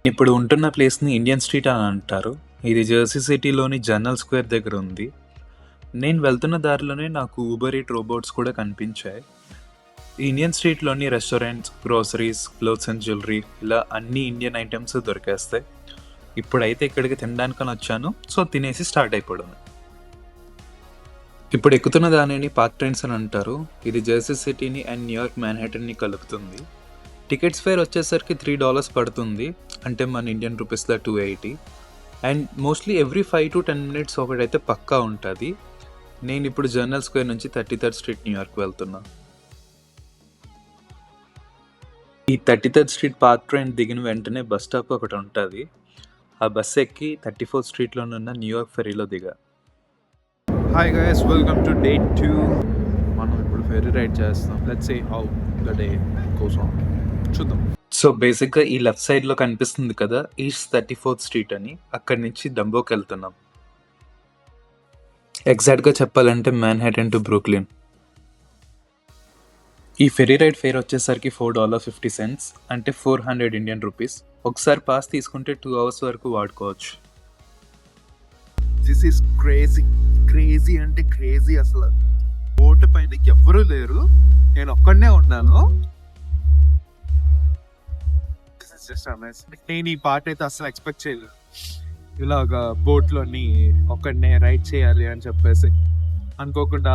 ఇప్పుడు ఉంటున్న ప్లేస్‌ని ఇండియన్ స్ట్రీట్ అని అంటారు. ఇది జెర్సీ సిటీలోని జర్నల్ స్క్వేర్ దగ్గర ఉంది. నేను వెళ్తున్న దారిలోనే నాకు ఊబర్ ఈట్ రోబోట్స్ కూడా కనిపించాయి. ఈ ఇండియన్ స్ట్రీట్‌లోని restaurants, groceries, clothes and jewellery ఇలా అన్ని ఇండియన్ ఐటెమ్స్ దొరికేస్తాయి. ఇప్పుడైతే ఇక్కడికి తినడానికని వచ్చాను. సో, తినేసి స్టార్ట్ అయిపోవడమే. ఇప్పుడు ఎక్కుతున్న దానిని పార్క్ ట్రైన్స్ అని అంటారు. ఇది జెర్సీ సిటీని అండ్ న్యూయార్క్ మ్యాన్హాటన్‌ని కలుపుతుంది. టికెట్స్ ఫేర్ వచ్చేసరికి $3 పడుతుంది. అంటే మన ఇండియన్ రూపీస్‌లో 280. And mostly every 5 to 10 minutes ఒకటైతే పక్కా ఉంటుంది. నేను ఇప్పుడు జర్నల్ స్క్వేర్ నుంచి 33rd స్ట్రీట్ న్యూయార్క్ వెళ్తున్నా. ఈ 33rd స్ట్రీట్ పార్క్ ట్రైన్ దిగిన వెంటనే బస్ స్టాప్ ఒకటి ఉంటుంది. ఆ బస్ ఎక్కి 34th స్ట్రీట్లోనున్న న్యూయార్క్ ఫెరీలో దిగా. Hi guys, welcome to day 2. మనం ఇప్పుడు ఫెర్రీ రైడ్ చేస్తాం. Let's see how the day goes on. చూద్దాం. సో బేసిక్గా ఈ లెఫ్ట్ సైడ్లో కనిపిస్తుంది కదా, ఈస్ట్ 34th స్ట్రీట్ అని. అక్కడి నుంచి డంబోకి వెళ్తున్నాం. ఎగ్జాక్ట్గా చెప్పాలంటే మ్యాన్హాటన్ టు బ్రూక్లిన్. ఈ ఫెరీ రైడ్ ఫేర్ వచ్చేసరికి $4.50, అంటే 400 ఇండియన్ రూపీస్. ఒకసారి పాస్ తీసుకుంటే 2 hours వరకు వాడుకోవచ్చు. దిస్ ఈస్ క్రేజీ అంటే క్రేజీ. అసలు బోట్ పైన ఎవ్వరూ లేరు, నేను ఒక్కడనే ఉన్నాను. నేను ఈ పార్ట్ అయితే అసలు ఎక్స్పెక్ట్ చేయలేదు. ఇలాగా బోట్ లోని ఒక్కడనే రైడ్ చేయాలి అని చెప్పేసి అనుకోకుండా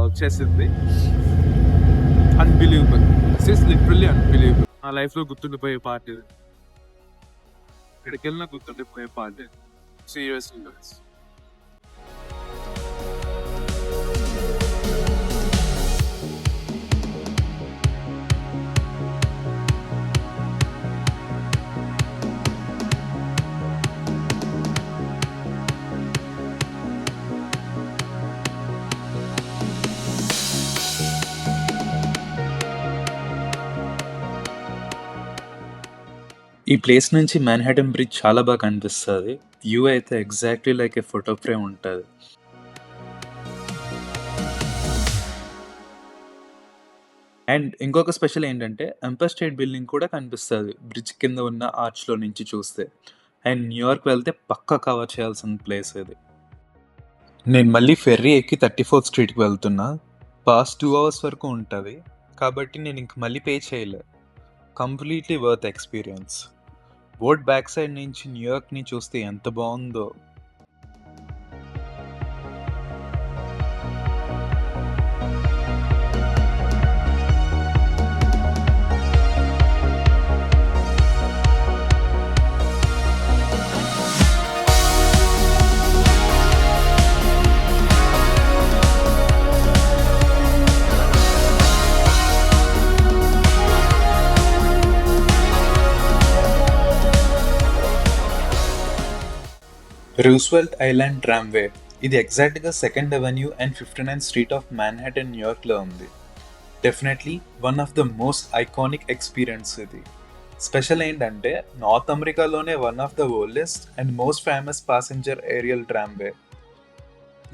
వచ్చేసింది. Unbelievable. This is literally unbelievable. నా లైఫ్ లో గుర్తుండిపోయే పార్ట్ ఇది. ఎక్కడికి వెళ్ళినా గుర్తుండిపోయే పార్ట్ ఇది. Seriously guys. ఈ ప్లేస్ నుంచి మ్యాన్హాటన్ బ్రిడ్జ్ చాలా బాగా కనిపిస్తుంది. వ్యూ అయితే ఎగ్జాక్ట్లీ లైక్ ఏ ఫోటో ఫ్రేమ్ ఉంటుంది. అండ్ ఇంకొక స్పెషల్ ఏంటంటే ఎంపైర్ స్టేట్ బిల్డింగ్ కూడా కనిపిస్తుంది బ్రిడ్జ్ కింద ఉన్న ఆర్చ్లో నుంచి చూస్తే. అండ్ న్యూయార్క్ వెళ్తే పక్కా కవర్ చేయాల్సిన ప్లేస్ ఇది. నేను మళ్ళీ ఫెర్రీ ఎక్కి 34th స్ట్రీట్కి వెళ్తున్నా. పాస్ 2 hours వరకు ఉంటుంది, కాబట్టి నేను ఇంక మళ్ళీ పే చేయలే. Completely worth experience. Boat back side నుంచి న్యూయార్క్ని చూస్తే ఎంత బాగుందో. Roosevelt Island tramway. ఇది ఎగ్జాక్ట్గా 2nd Avenue and 59th street of Manhattan న్యూయార్క్లో ఉంది. Definitely one of the most iconic experience ఇది. స్పెషల్ ఏంటంటే నార్త్ అమెరికాలోనే one of the oldest and most famous passenger aerial tramway.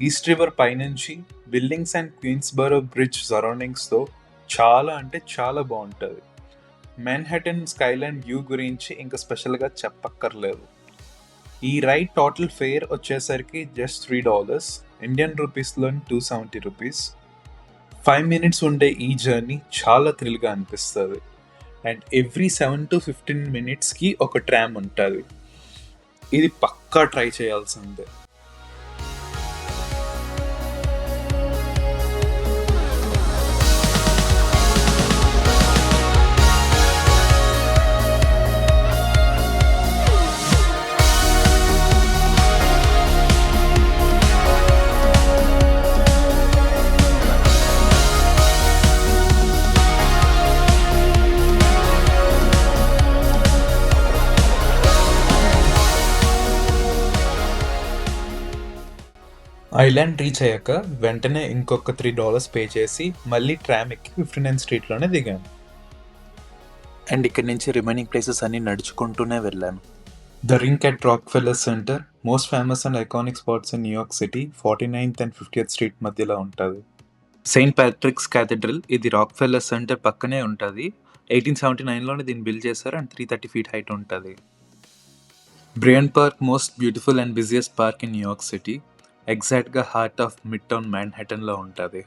East river పైనుంచి buildings and Queensboro bridge సరౌండింగ్స్తో చాలా అంటే చాలా బాగుంటుంది. మ్యాన్హాటన్ స్కైలైన్ వ్యూ గురించి ఇంకా స్పెషల్గా చెప్పక్కర్లేదు. ఈ రైడ్ టోటల్ ఫేర్ వచ్చేసరికి జస్ట్ $3, ఇండియన్ రూపీస్లో 270 రూపీస్. 5 minutes ఉండే ఈ జర్నీ చాలా థ్రిల్గా అనిపిస్తుంది. అండ్ ఎవ్రీ 7 to 15 minutesకి ఒక ట్రామ్ ఉంటుంది. ఇది పక్కా ట్రై చేయాల్సిందే. ఐలాండ్ రీచ్ అయ్యాక వెంటనే ఇంకొక $3 పే చేసి మళ్ళీ ట్రామ్ ఎక్కి 59th స్ట్రీట్లోనే దిగాను. అండ్ ఇక్కడి నుంచి రిమైనింగ్ ప్లేసెస్ అన్ని నడుచుకుంటూనే వెళ్ళాను. The ring at Rockefeller centre, most famous and iconic spots in New York city, 49th and 50th street మధ్యలో ఉంటుంది. సెయింట్ ప్యాట్రిక్స్ క్యాథడ్రల్, ఇది రాక్ఫెల్లర్ సెంటర్ పక్కనే ఉంటుంది. 1879లోనే దీన్ని బిల్డ్ చేశారు అండ్ 330 feet హైట్ ఉంటుంది. Bryant Park, most beautiful and busiest park in New York City, ఎగ్జాక్ట్గా heart of mid town మ్యాన్హాటన్లో ఉంటుంది.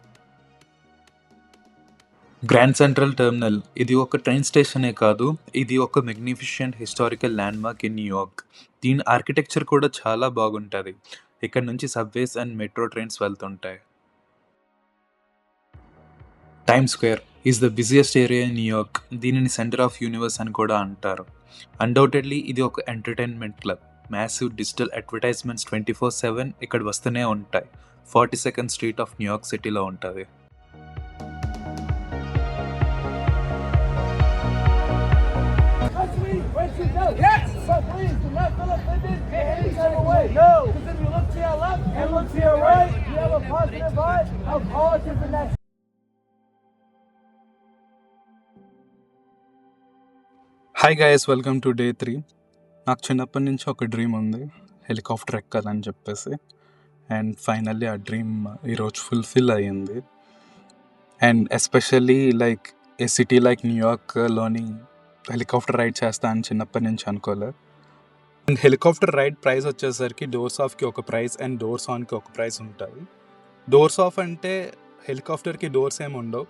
గ్రాండ్ సెంట్రల్ టెర్మినల్ ఇది ఒక ట్రైన్ స్టేషనే కాదు, ఇది ఒక magnificent historical landmark in New York. దీని ఆర్కిటెక్చర్ కూడా చాలా బాగుంటుంది. ఇక్కడ నుంచి సబ్వేస్ అండ్ మెట్రో ట్రైన్స్ వెళ్తుంటాయి. Time square is the busiest area in New York. దీనిని సెంటర్ ఆఫ్ యూనివర్స్ అని కూడా అంటారు. అన్డౌటెడ్లీ ఇది ఒక entertainment club. Massive digital advertisements 24/7 ఇక్కడ వస్తూనే ఉంటాయి. 42nd స్ట్రీట్ ఆఫ్ న్యూయార్క్ సిటీలో ఉంటుంది. Yes! But please do not fill up Linden any kind of way. No! Because if you look to your left and look to your right, you have a positive vibe. How college is the next? Hi guys, welcome to day 3. నాకు చిన్నప్పటి నుంచి ఒక dream ఉంది, helicopter ఎక్కాలని చెప్పేసి. And finally ఆ dream ఈరోజు fulfil అయ్యింది. And especially like a city like న్యూయార్క్లోని హెలికాప్టర్ రైడ్ చేస్తా అని చిన్నప్పటి నుంచి అనుకోలే. అండ్ హెలికాప్టర్ రైడ్ ప్రైస్ వచ్చేసరికి డోర్స్ ఆఫ్కి ఒక ప్రైస్ అండ్ డోర్స్ ఆన్కి ఒక ప్రైస్ ఉంటుంది. డోర్స్ ఆఫ్ అంటే హెలికాప్టర్కి డోర్స్ ఏమి ఉండవు,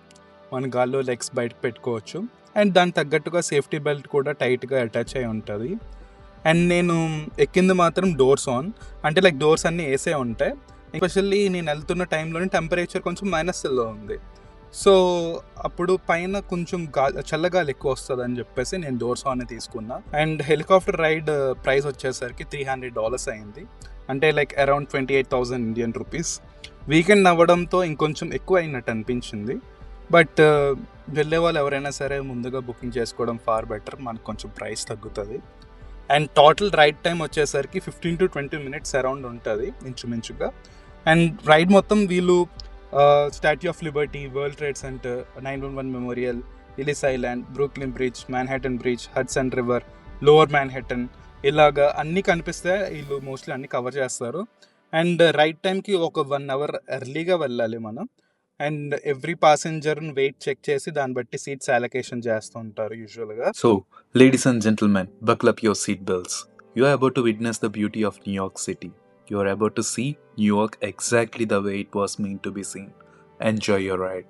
మన గాల్లో లెగ్స్ బయటకు పెట్టుకోవచ్చు. అండ్ దానికి తగ్గట్టుగా సేఫ్టీ బెల్ట్ కూడా టైట్గా అటాచ్ అయి ఉంటుంది. అండ్ నేను ఎక్కింది మాత్రం డోర్స్ ఆన్, అంటే లైక్ డోర్స్ అన్నీ వేసే ఉంటాయి. ఎస్పెషల్లీ నేను వెళ్తున్న టైంలోనే టెంపరేచర్ కొంచెం -లో ఉంది. సో అప్పుడు పైన కొంచెం చల్లగాలి ఎక్కువ వస్తుంది అని చెప్పేసి నేను డోర్స్ ఆన్ తీసుకున్నా. అండ్ హెలికాప్టర్ రైడ్ ప్రైస్ వచ్చేసరికి $300 అయింది, అంటే like around 28,000 Indian rupees. Weekend అవ్వడంతో ఇంకొంచెం ఎక్కువ అయినట్టు అనిపించింది. బట్ వెళ్ళే వాళ్ళు ఎవరైనా సరే ముందుగా బుకింగ్ చేసుకోవడం ఫార్ బెటర్, మనకు కొంచెం ప్రైస్ తగ్గుతుంది. అండ్ టోటల్ రైడ్ టైం వచ్చేసరికి 15 to 20 minutes అరౌండ్ ఉంటుంది ఇంచుమించుగా. అండ్ రైడ్ మొత్తం వీళ్ళు Statue of Liberty, World Trade Center, 9/11 Memorial, Ellis Island, Brooklyn Bridge, Manhattan Bridge, Hudson River, Lower Manhattan, ఇలాగా అన్నీ కనిపిస్తే వీళ్ళు మోస్ట్లీ అన్నీ కవర్ చేస్తారు. అండ్ రైడ్ టైంకి ఒక 1 hour ఎర్లీగా వెళ్ళాలి మనం. అండ్ ఎవ్రీ ప్యాసింజర్ని వెయిట్ చెక్ చేసి దాన్ని బట్టి సీట్స్ అలొకేషన్ చేస్తూ ఉంటారు యూజువల్గా. So, ladies and gentlemen, buckle up your seatbelts. You are about to witness the beauty of New York City. You are about to see New York exactly the way it was meant to be seen. Enjoy your ride.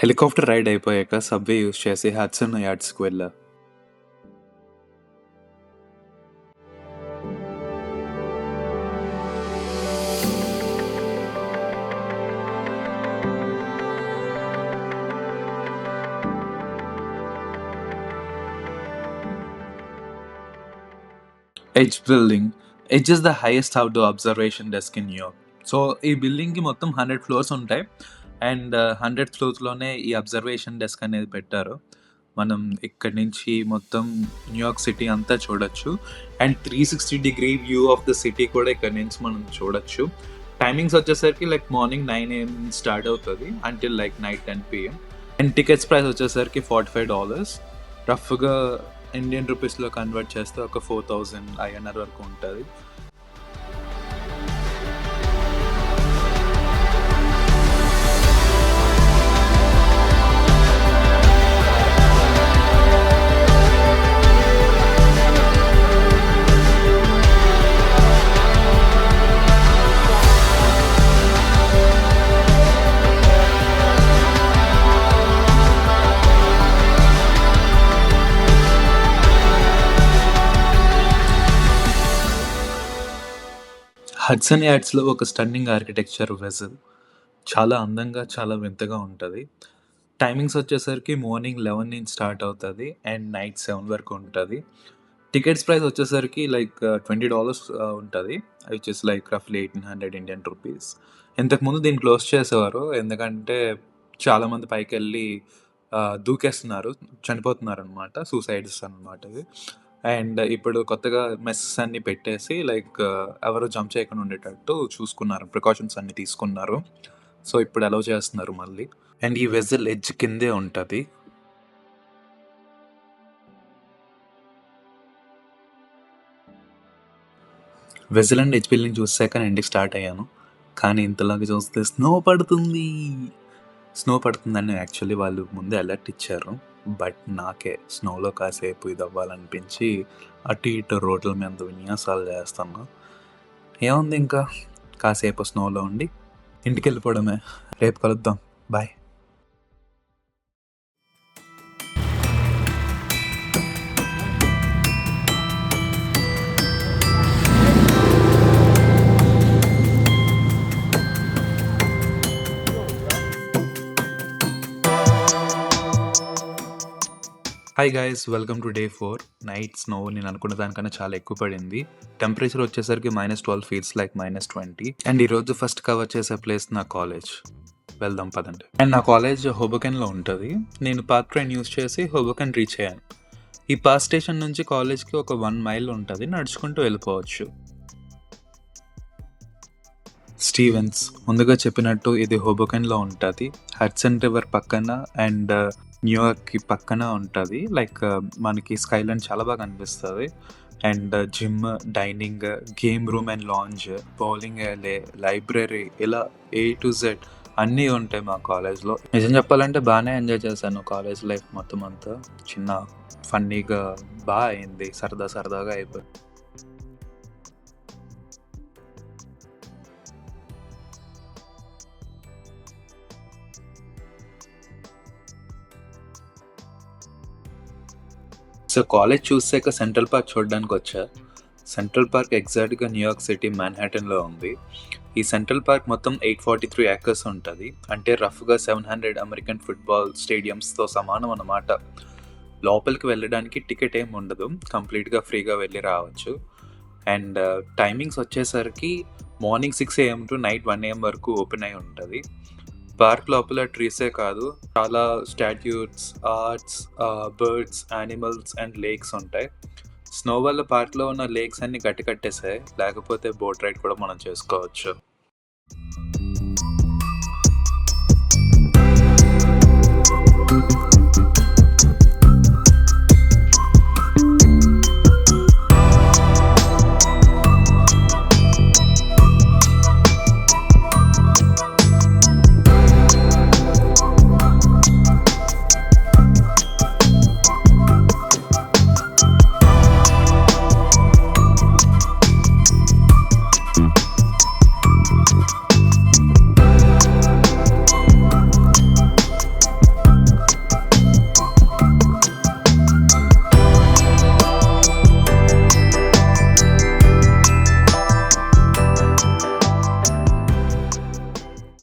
Helicopter ride అయిపోయాక subway use చేసి Hudson యార్డ్స్కి వెళ్ళా. Edge building. Edge is the highest outdoor observation deck in New York. So ఈ బిల్డింగ్కి మొత్తం 100 floors ఉంటాయి and 100 ఫ్లోర్స్లోనే ఈ observation desk అనేది పెట్టారు. మనం ఇక్కడి నుంచి మొత్తం న్యూయార్క్ సిటీ అంతా చూడొచ్చు and 360 view of the city కూడా ఇక్కడ నుంచి మనం చూడొచ్చు. టైమింగ్స్ వచ్చేసరికి లైక్ మార్నింగ్ 9 AM స్టార్ట్ అవుతుంది until like night 10 PM and tickets price వచ్చేసరికి $45. రఫ్గా ఇండియన్ రూపీస్లో కన్వర్ట్ చేస్తే ఒక 4000 INR వరకు ఉంటుంది. హడ్సన్ యార్డ్స్లో ఒక స్టన్నింగ్ ఆర్కిటెక్చర్ వెజల్ చాలా అందంగా చాలా వింతగా ఉంటుంది. టైమింగ్స్ వచ్చేసరికి మార్నింగ్ 11 నుంచి స్టార్ట్ అవుతుంది అండ్ నైట్ 7 వరకు ఉంటుంది. టికెట్స్ ప్రైస్ వచ్చేసరికి లైక్ $20 ఉంటుంది, విచ్ ఇస్ లైక్ రఫ్లీ 1800 ఇండియన్ రూపీస్. ఇంతకుముందు దీన్ని క్లోజ్ చేసేవారు ఎందుకంటే చాలామంది పైకి వెళ్ళి దూకేస్తున్నారు, చనిపోతున్నారు అనమాట, సూసైడ్స్ అనమాట ఇది. అండ్ ఇప్పుడు కొత్తగా మెస్సెస్ అన్ని పెట్టేసి లైక్ ఎవరు జంప్ చేయకుండా ఉండేటట్టు చూసుకున్నారు, ప్రికాషన్స్ అన్ని తీసుకున్నారు. సో ఇప్పుడు అలౌ చేస్తున్నారు మళ్ళీ. అండ్ ఈ వెజల్ ఎడ్జ్ కిందే ఉంటుంది. వెజల్ అండ్ ఎడ్జ్ బిల్డింగ్ చూసాక నేను ఇంటికి స్టార్ట్ అయ్యాను, కానీ ఇంతలాగా చూస్తే స్నో పడుతుందని యాక్చువల్లీ వాళ్ళు ముందే అలర్ట్ ఇచ్చారు. బట్ నాకే స్నోలో కాసేపు ఇది అవ్వాలనిపించి అటు ఇటు రోడ్ల మీద విన్యాసాలు చేస్తాను. ఏముంది ఇంకా కాసేపు స్నోలో ఉండి ఇంటికి వెళ్ళిపోవడమే. రేపు కలుద్దాం, bye. Hi guys, welcome to day 4. Night snow నేను అనుకున్న దానికన్నా చాలా ఎక్కువ పడింది. టెంపరేచర్ వచ్చేసరికి -12 ఫీల్స్ లైక్ -20. అండ్ ఈరోజు ఫస్ట్ కవర్ చేసే ప్లేస్ నా కాలేజ్. వెళ్దాం పదండి. అండ్ నా కాలేజ్ హోబోకెన్లో ఉంటుంది. నేను పార్క్ ట్రైన్ యూస్ చేసి హోబోకెన్ రీచ్ అయ్యాను. ఈ పార్క్ స్టేషన్ నుంచి కాలేజ్కి ఒక 1 మైల్ ఉంటుంది, నడుచుకుంటూ వెళ్ళిపోవచ్చు. స్టీవెన్స్ ముందుగా చెప్పినట్టు ఇది హోబోకెన్లో ఉంటుంది, హడ్సన్ రివర్ పక్కన అండ్ న్యూయార్క్కి పక్కన ఉంటుంది. లైక్ మనకి స్కైలైన్ చాలా బాగా అనిపిస్తుంది. And gym, dining, game room and lounge, bowling ఏలే, లైబ్రరీ, ఇలా A to Z అన్నీ ఉంటాయి మా కాలేజ్లో. నిజం చెప్పాలంటే బాగానే ఎంజాయ్ చేశాను కాలేజ్ లైఫ్ మొత్తం అంతా. చిన్న ఫన్నీగా బాగా అయింది, సరదాగా అయిపోయింది. సో కాలేజ్ చూసాక సెంట్రల్ పార్క్ చూడడానికి వచ్చా. సెంట్రల్ పార్క్ ఎగ్జాక్ట్గా న్యూయార్క్ సిటీ మ్యాన్హాటన్లో ఉంది. ఈ సెంట్రల్ పార్క్ మొత్తం 843 acres ఉంటుంది, అంటే రఫ్గా 700 అమెరికన్ ఫుట్బాల్ స్టేడియంస్తో సమానం అన్నమాట. లోపలికి వెళ్ళడానికి టికెట్ ఏమి ఉండదు, కంప్లీట్గా ఫ్రీగా వెళ్ళి రావచ్చు. అండ్ టైమింగ్స్ వచ్చేసరికి morning 6 AM to night 1 AM వరకు ఓపెన్ అయి ఉంటుంది. పార్క్ లోపల ట్రీసే కాదు, చాలా statues, arts, birds, animals and lakes ఉంటాయి. స్నో వల్ల పార్క్లో ఉన్న లేక్స్ అన్ని కట్టేసాయి, లేకపోతే బోట్ రైడ్ కూడా మనం చేసుకోవచ్చు.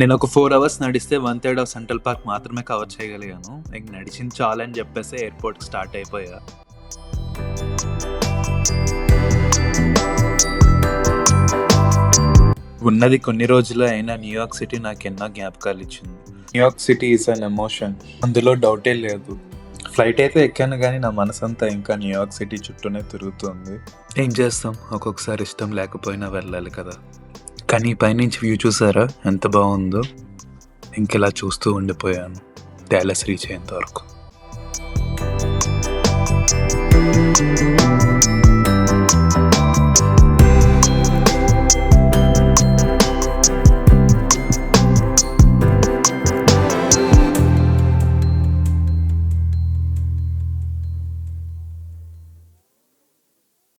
నేను ఒక 4 hours నడిస్తే 1/3 ఆఫ్ సెంట్రల్ పార్క్ మాత్రమే కవర్ చేయగలిగాను. ఇంక నడిచింది చాలని చెప్పేసి ఎయిర్పోర్ట్కి స్టార్ట్ అయిపోయా. ఉన్నది కొన్ని రోజులే అయినా న్యూయార్క్ సిటీ నాకు ఎన్నో జ్ఞాపకాలు ఇచ్చింది. New York city is an emotion, అందులో డౌటే లేదు. ఫ్లైట్ అయితే ఎక్కాను కానీ నా మనసంతా ఇంకా న్యూయార్క్ సిటీ చుట్టూనే తిరుగుతుంది. ఏం చేస్తాం, ఒక్కొక్కసారి ఇష్టం లేకపోయినా వెళ్ళాలి కదా. కానీ పైనుంచి వ్యూ చూసారా ఎంత బాగుందో. ఇంకెలా చూస్తూ ఉండిపోయాను డాలస్ రీచ్ అయ్యేంత వరకు.